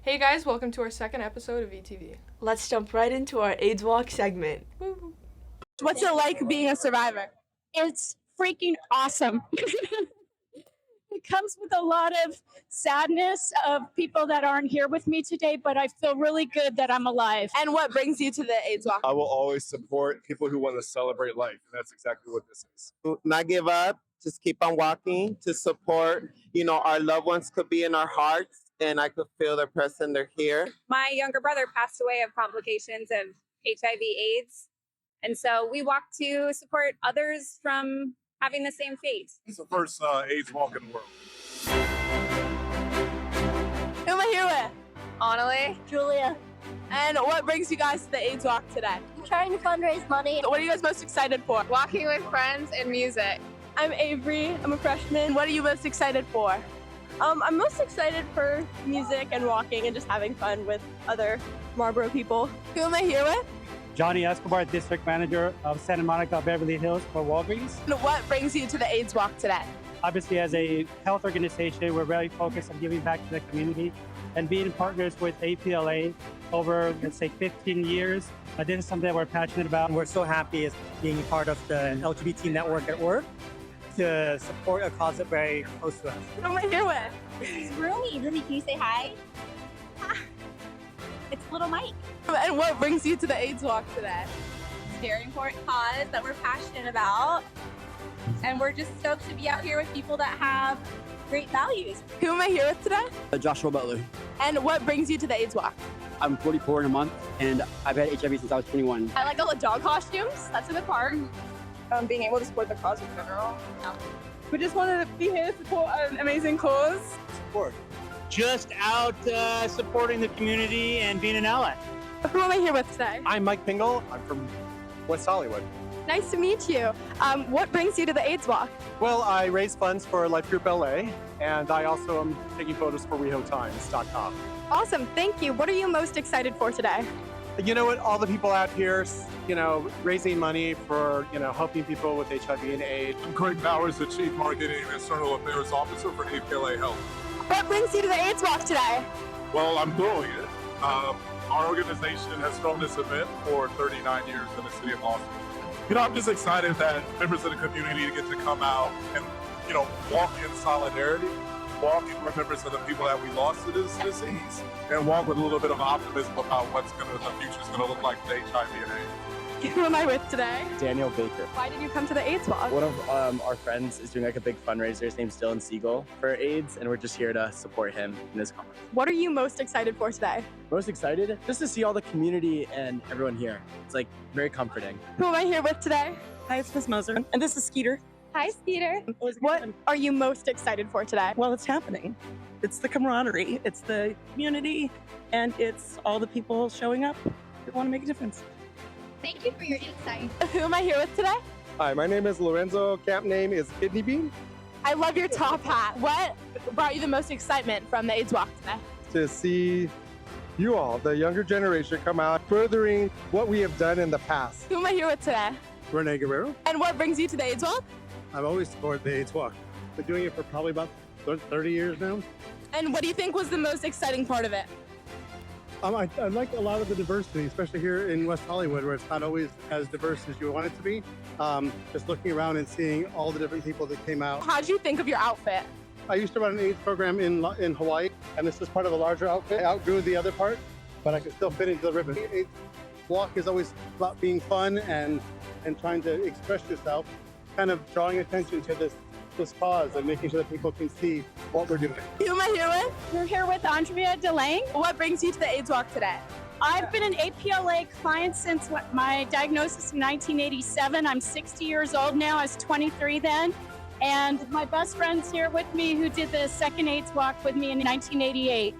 Hey guys, welcome to our second episode of VTV. Let's jump right into our AIDS Walk segment. What's it like being a survivor? It's freaking awesome. It comes with a lot of sadness of people that aren't here with me today, but I feel really good that I'm alive. And what brings you to the AIDS Walk? I will always support people who want to celebrate life, and that's exactly what this is. Not give up, just keep on walking to support, our loved ones could be in our hearts and I could feel their presence, they're here. My younger brother passed away of complications of HIV/AIDS. And so we walk to support others from having the same fate. It's the first AIDS walk in the world. Who am I here with? Annalie. Julia, And what brings you guys to the AIDS Walk today? trying to fundraise money. What are you guys most excited for? Walking with friends and music. I'm Avery. I'm a freshman. What are you most excited for? I'm most excited for music and walking and just having fun with other Marlboro people. Who am I here with? Johnny Escobar, District Manager of Santa Monica, Beverly Hills for Walgreens. And what brings you to the AIDS Walk today? Obviously, as a health organization, we're very focused on giving back to the community and being partners with APLA over, let's say, 15 years. This is something that we're passionate about. And we're so happy as being part of the LGBT network at work to support a cause that's very close to us. Who am I here with? This is Rumi. Rumi, can you say hi? It's little Mike. And what brings you to the AIDS Walk today? It's a very important cause that we're passionate about. And we're just stoked to be out here with people that have great values. Who am I here with today? Joshua Butler. And what brings you to the AIDS Walk? I'm 44 in a month, and I've had HIV since I was 21. I like all the dog costumes. That's a good part. Being able to support the cause in general. We just wanted to be here to support an amazing cause. Support. Just out supporting the community and being an ally. Who am I here with today? I'm Mike Pingle. I'm from West Hollywood. Nice to meet you. What brings you to the AIDS Walk? Well, I raise funds for Life Group LA, and I also am taking photos for WeHoTimes.com. Awesome, thank you. What are you most excited for today? You know what? All the people out here, raising money for, helping people with HIV and AIDS. I'm Craig Bowers, the Chief Marketing and External Affairs Officer for APLA Health. What brings you to the AIDS Walk today? Well, I'm throwing it. Our organization has thrown this event for 39 years in the city of Los Angeles. I'm just excited that members of the community get to come out and, walk in solidarity, walk in remembrance of the people that we lost to this disease, and walk with a little bit of optimism about what the future's going to look like with HIV and AIDS. Who am I with today? Daniel Baker. Why did you come to the AIDS Walk? One of our friends is doing a big fundraiser. His name's Dylan Siegel for AIDS, and we're just here to support him in this conference. What are you most excited for today? Most excited? Just to see all the community and everyone here. It's very comforting. Who am I here with today? Hi, it's Miss Moser, and this is Skeeter. Hi, Skeeter. What are you most excited for today? Well, it's happening. It's the camaraderie, it's the community, and it's all the people showing up that want to make a difference. Thank you for your insight. Who am I here with today? Hi, my name is Lorenzo. Camp name is Kidney Bean. I love your top hat. What brought you the most excitement from the AIDS Walk today? To see you all, the younger generation, come out, furthering what we have done in the past. Who am I here with today? Rene Guerrero. And what brings you to the AIDS Walk? I've always supported the AIDS Walk. Been doing it for probably about 30 years now. And what do you think was the most exciting part of it? I like a lot of the diversity, especially here in West Hollywood, where it's not always as diverse as you want it to be. Just looking around and seeing all the different people that came out. How'd you think of your outfit? I used to run an AIDS program in Hawaii, and this is part of a larger outfit. I outgrew the other part, but I could still fit into the ribbon. AIDS Walk is always about being fun and trying to express yourself, kind of drawing attention to this cause and making sure that people can see what we're doing. Who am I here with? We're here with Andrea DeLange. What brings you to the AIDS Walk today? I've been an APLA client since my diagnosis in 1987. I'm 60 years old now. I was 23 then. And my best friend's here with me who did the second AIDS Walk with me in 1988.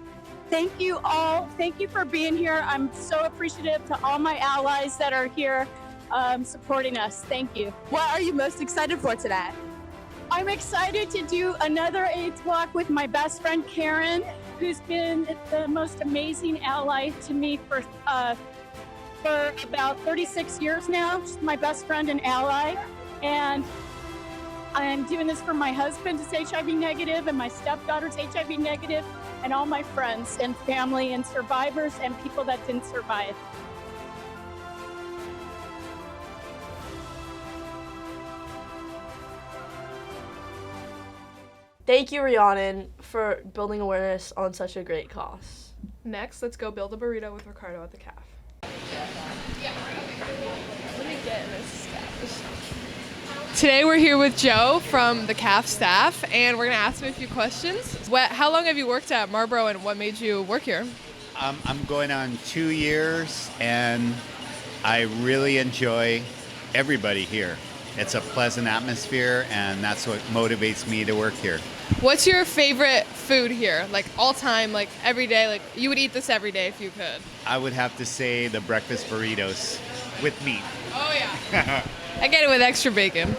Thank you all. Thank you for being here. I'm so appreciative to all my allies that are here supporting us. Thank you. What are you most excited for today? I'm excited to do another AIDS Walk with my best friend Karen, who's been the most amazing ally to me for about 36 years now. She's my best friend and ally. And I'm doing this for my husband who's HIV negative and my stepdaughter's HIV negative and all my friends and family and survivors and people that didn't survive. Thank you, Rhiannon, for building awareness on such a great cause. Next, let's go build a burrito with Ricardo at the CAF. What do we get in this staff? Today we're here with Joe from the CAF staff, and we're going to ask him a few questions. How long have you worked at Marlboro, and what made you work here? I'm going on 2 years, and I really enjoy everybody here. It's a pleasant atmosphere, and that's what motivates me to work here. What's your favorite food here? Like all time, like every day, like you would eat this every day if you could. I would have to say the breakfast burritos with meat. Oh yeah. I get it with extra bacon.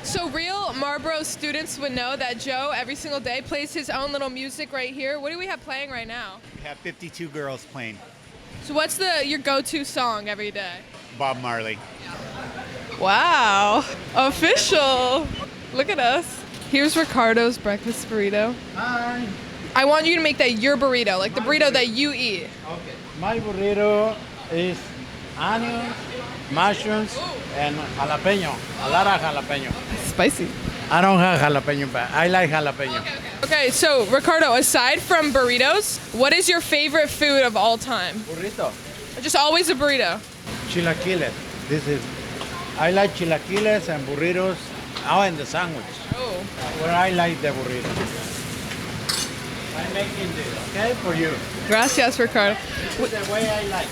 So real Marlboro students would know that Joe every single day plays his own little music right here. What do we have playing right now? We have 52 girls playing. So what's your go-to song every day? Bob Marley. Wow, official. Look at us. Here's Ricardo's breakfast burrito. Hi. I want you to make that your burrito, like the burrito that you eat. Okay. My burrito is onions, mushrooms, and jalapeno. A lot of jalapeno. Spicy. I don't have jalapeno, but I like jalapeno. Okay, so Ricardo, aside from burritos, what is your favorite food of all time? Burrito. Just always a burrito. Chilaquiles. I like chilaquiles and burritos. Oh, and the sandwich. Oh. Where I like the burrito. I'm making this, okay, for you. Gracias, Ricardo. This is the way I like.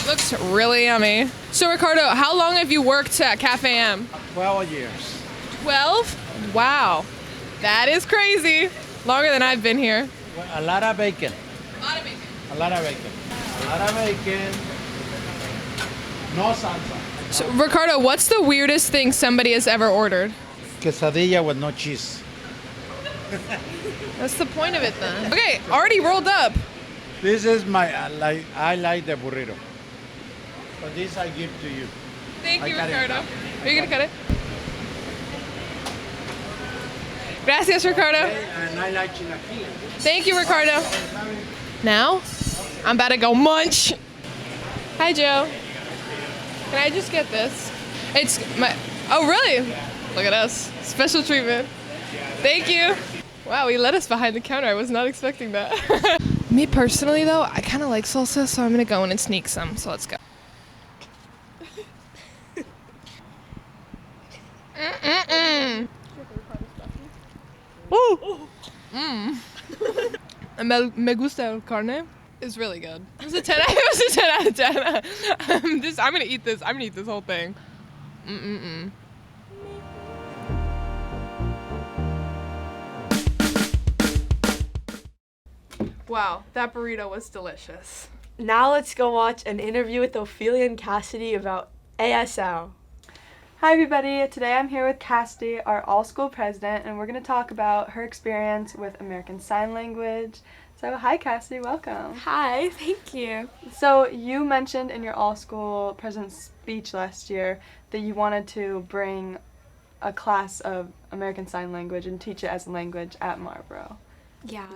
Looks really yummy. So Ricardo, how long have you worked at Cafe M? 12 years. 12? Wow. That is crazy. Longer than I've been here. Well, a lot of bacon. A lot of bacon. A lot of bacon. A lot of bacon. No salsa. So, Ricardo, what's the weirdest thing somebody has ever ordered? Quesadilla with no cheese. That's the point of it then. Okay, already rolled up. This is I like the burrito. So this I give to you. Thank you, cut it. Ricardo. Are you gonna cut it? Gracias, Ricardo. Okay, and I like chilaquiles. Thank you, Ricardo. Now, I'm about to go munch. Hi, Joe. Can I just get this? It's my, oh really? Look at us, special treatment. Thank you. Wow, he let us behind the counter. I was not expecting that. Me personally though, I kind of like salsa, so I'm gonna go in and sneak some, so let's go. Ooh. Me gusta el carne. It's really good. It was a 10. It was a 10 out of 10. I'm gonna eat this. I'm gonna eat this whole thing. Wow, that burrito was delicious. Now let's go watch an interview with Ophelia and Cassidy about ASL. Hi everybody, today I'm here with Cassidy, our all-school president, and we're going to talk about her experience with American Sign Language. So hi Cassidy, welcome. Hi, thank you. So you mentioned in your all-school president's speech last year that you wanted to bring a class of American Sign Language and teach it as a language at Marlboro. Yeah,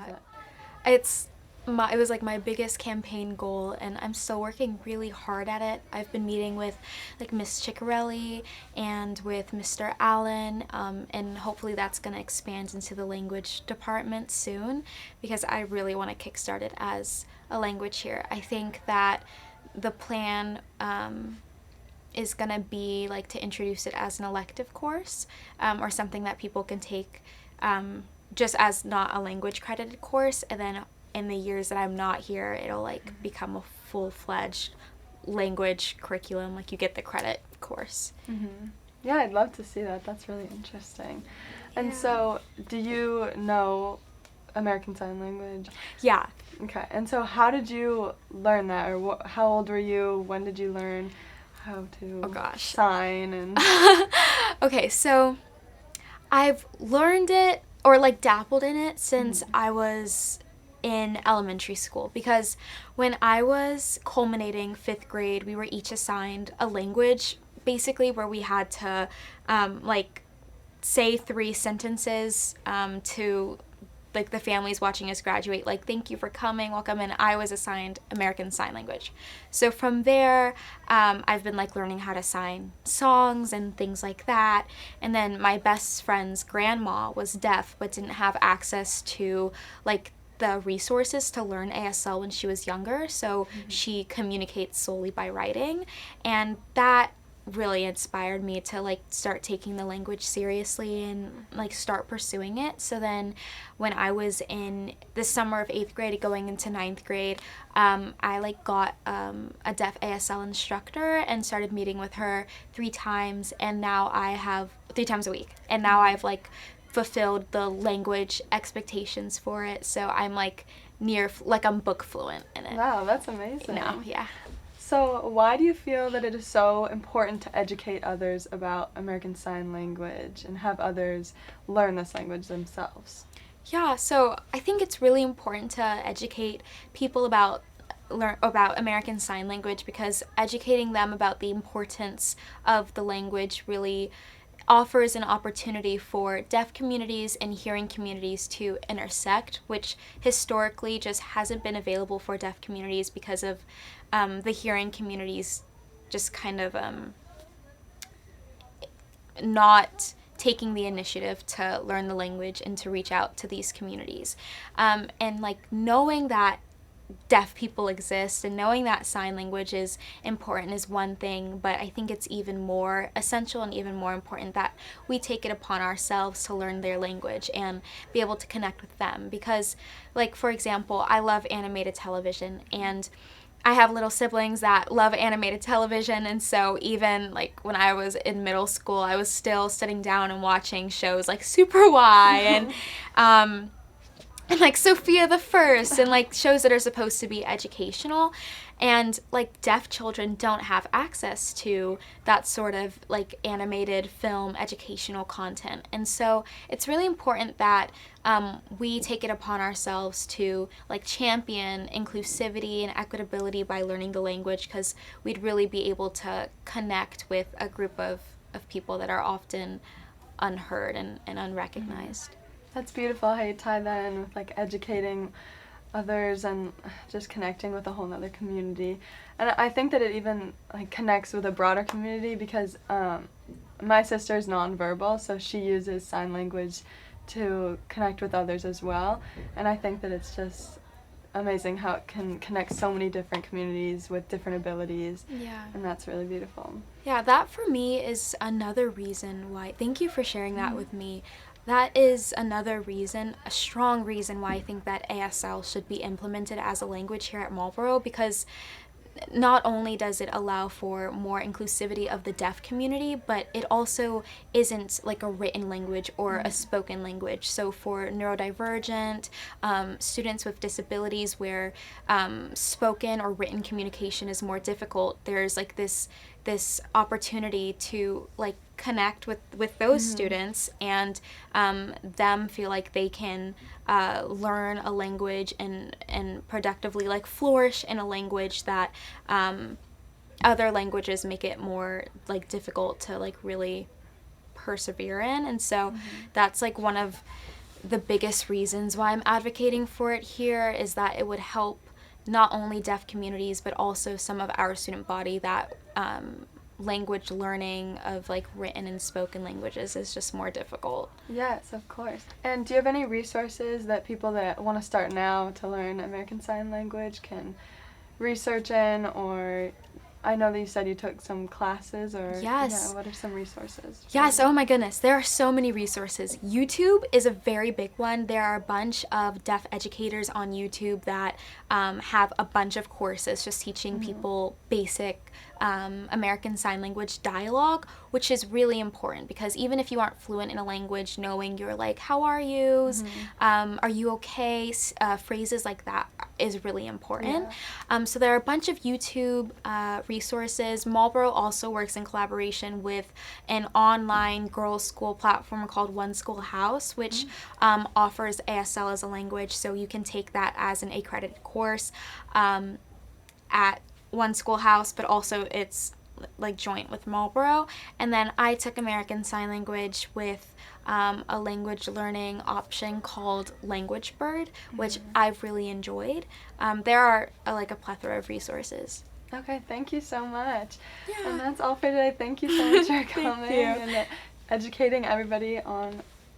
it was like my biggest campaign goal, and I'm still working really hard at it. I've been meeting with like Miss Ciccarelli and with Mr. Allen, and hopefully that's going to expand into the language department soon, because I really want to kickstart it as a language here. I think that the plan is going to be like to introduce it as an elective course, or something that people can take just as not a language credited course, and then in the years that I'm not here, it'll like become a full-fledged language curriculum, like you get the credit course. Mm-hmm. Yeah, I'd love to see that. That's really interesting. And so, do you know American Sign Language? Yeah. Okay, and so how did you learn that, or how old were you? When did you learn how to sign? And Okay, so I've learned it, or like dabbled in it, since I was in elementary school, because when I was culminating 5th grade, we were each assigned a language, basically, where we had to like say 3 sentences to like the families watching us graduate, like, thank you for coming, welcome, and I was assigned American Sign Language. So from there, I've been like learning how to sign songs and things like that. And then my best friend's grandma was deaf but didn't have access to like the resources to learn ASL when she was younger, so she communicates solely by writing, and that really inspired me to like start taking the language seriously and like start pursuing it. So then when I was in the summer of 8th grade going into 9th grade, I like got a deaf ASL instructor and started meeting with her 3 times, and now I have 3 times a week, and now I've like fulfilled the language expectations for it, so I'm like I'm book fluent in it. Wow, that's amazing. No, yeah. So why do you feel that it is so important to educate others about American Sign Language and have others learn this language themselves? Yeah, so I think it's really important to educate people about American Sign Language, because educating them about the importance of the language really offers an opportunity for deaf communities and hearing communities to intersect, which historically just hasn't been available for deaf communities because of the hearing communities just kind of not taking the initiative to learn the language and to reach out to these communities. And like knowing that deaf people exist and knowing that sign language is important is one thing, but I think it's even more essential and even more important that we take it upon ourselves to learn their language and be able to connect with them. Because, like, for example, I love animated television, and I have little siblings that love animated television, and so even like when I was in middle school, I was still sitting down and watching shows like Super Y and like Sophia the First, and like shows that are supposed to be educational, and like deaf children don't have access to that sort of like animated film educational content. And so it's really important that we take it upon ourselves to like champion inclusivity and equitability by learning the language, because we'd really be able to connect with a group of people that are often unheard and unrecognized. That's beautiful how you tie that in with like educating others and just connecting with a whole nother community. And I think that it even like connects with a broader community, because my sister is nonverbal, so she uses sign language to connect with others as well. And I think that it's just amazing how it can connect so many different communities with different abilities. Yeah. And that's really beautiful. Yeah, that for me is another reason why, thank you for sharing that with me. That is another reason, a strong reason why I think that ASL should be implemented as a language here at Marlboro, because not only does it allow for more inclusivity of the deaf community, but it also isn't like a written language or a spoken language. So for neurodivergent students with disabilities where spoken or written communication is more difficult, there's like this opportunity to like connect with those students and them feel like they can learn a language and productively like flourish in a language that other languages make it more like difficult to like really persevere in. And so that's like one of the biggest reasons why I'm advocating for it here, is that it would help not only deaf communities but also some of our student body that language learning of like written and spoken languages is just more difficult. Yes, of course. And do you have any resources that people that want to start now to learn American Sign Language can research in? Or I know that you said you took some classes, or yes. Yeah, what are some resources? Yes, oh my goodness, there are so many resources. YouTube is a very big one. There are a bunch of deaf educators on YouTube that have a bunch of courses just teaching people basic American Sign Language dialogue, which is really important, because even if you aren't fluent in a language, knowing you're like, how are yous, are you okay, phrases like that is really important. Yeah. So there are a bunch of YouTube resources. Marlboro also works in collaboration with an online girls' school platform called One School House, which offers ASL as a language, so you can take that as an accredited course at One School House, but also it's like joint with Marlboro, and then I took American Sign Language with a language learning option called Language Bird, which I've really enjoyed. There are like a plethora of resources. Okay, thank you so much. Yeah. And that's all for today. Thank you so much for coming and educating everybody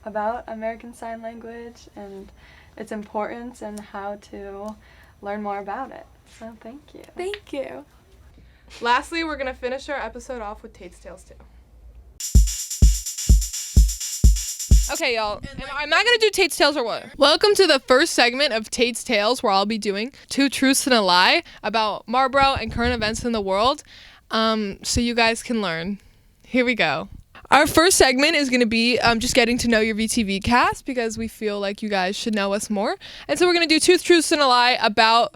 about American Sign Language and its importance and how to learn more about it. So thank you. Thank you. Lastly, we're going to finish our episode off with Tate's Tales too. Okay, y'all. Am I going to do Tate's Tales or what? Welcome to the first segment of Tate's Tales, where I'll be doing 2 truths and a lie about Marlboro and current events in the world, so you guys can learn. Here we go. Our first segment is going to be just getting to know your VTV cast, because we feel like you guys should know us more. And so we're going to do 2 truths and a lie about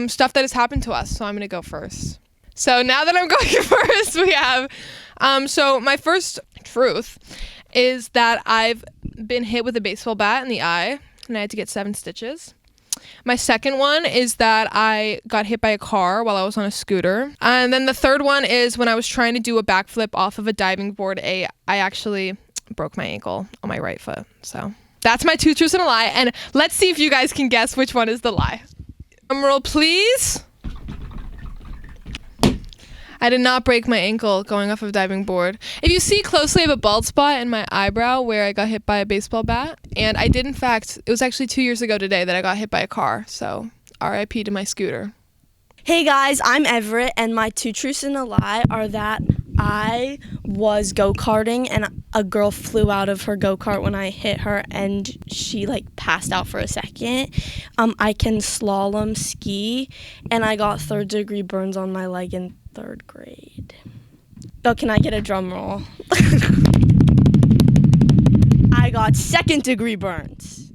stuff that has happened to us. So I'm going to go first. So now that I'm going first, we have... so my first truth is that I've been hit with a baseball bat in the eye, and I had to get 7 stitches. My second one is that I got hit by a car while I was on a scooter. And then the third one is when I was trying to do a backflip off of a diving board, I actually broke my ankle on my right foot. So that's my 2 truths and a lie. And let's see if you guys can guess which one is the lie. Drum roll, please. I did not break my ankle going off of a diving board. If you see closely, I have a bald spot in my eyebrow where I got hit by a baseball bat. And I did, in fact, it was actually 2 years ago today that I got hit by a car. So RIP to my scooter. Hey guys, I'm Everett, and my 2 truths and a lie are that I was go-karting and a girl flew out of her go-kart when I hit her and she passed out for a second. I can slalom ski, and I got 3rd-degree burns on my leg in 3rd grade. Oh, can I get a drum roll? I got 2nd-degree burns.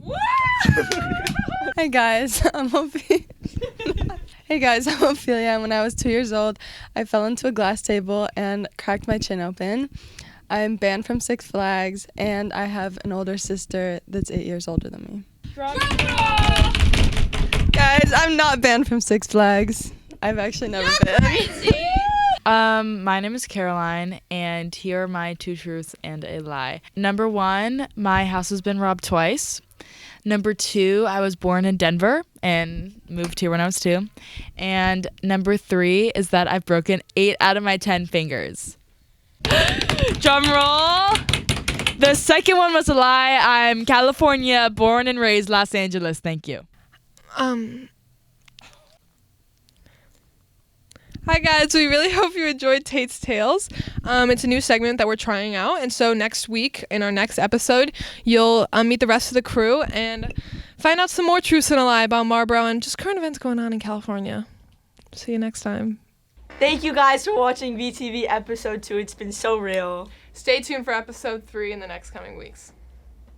Hey guys, I'm Ophelia. Hey guys, I'm Ophelia, and when I was 2 years old, I fell into a glass table and cracked my chin open. I'm banned from Six Flags, and I have an older sister that's 8 years older than me. Guys, I'm not banned from Six Flags. I've actually never been. My name is Caroline, and here are my 2 truths and a lie. Number 1, my house has been robbed twice. Number 2, I was born in Denver and moved here when I was 2. And number 3 is that I've broken 8 out of my 10 fingers. Drum roll. The second one was a lie. I'm California, born and raised Los Angeles. Thank you. Hi guys, we really hope you enjoyed Tate's Tales. It's a new segment that we're trying out, and so next week, in our next episode, you'll meet the rest of the crew and find out some more truths and a lie about Marlboro and just current events going on in California. See you next time. Thank you guys for watching VTV episode 2. It's been so real. Stay tuned for episode 3 in the next coming weeks.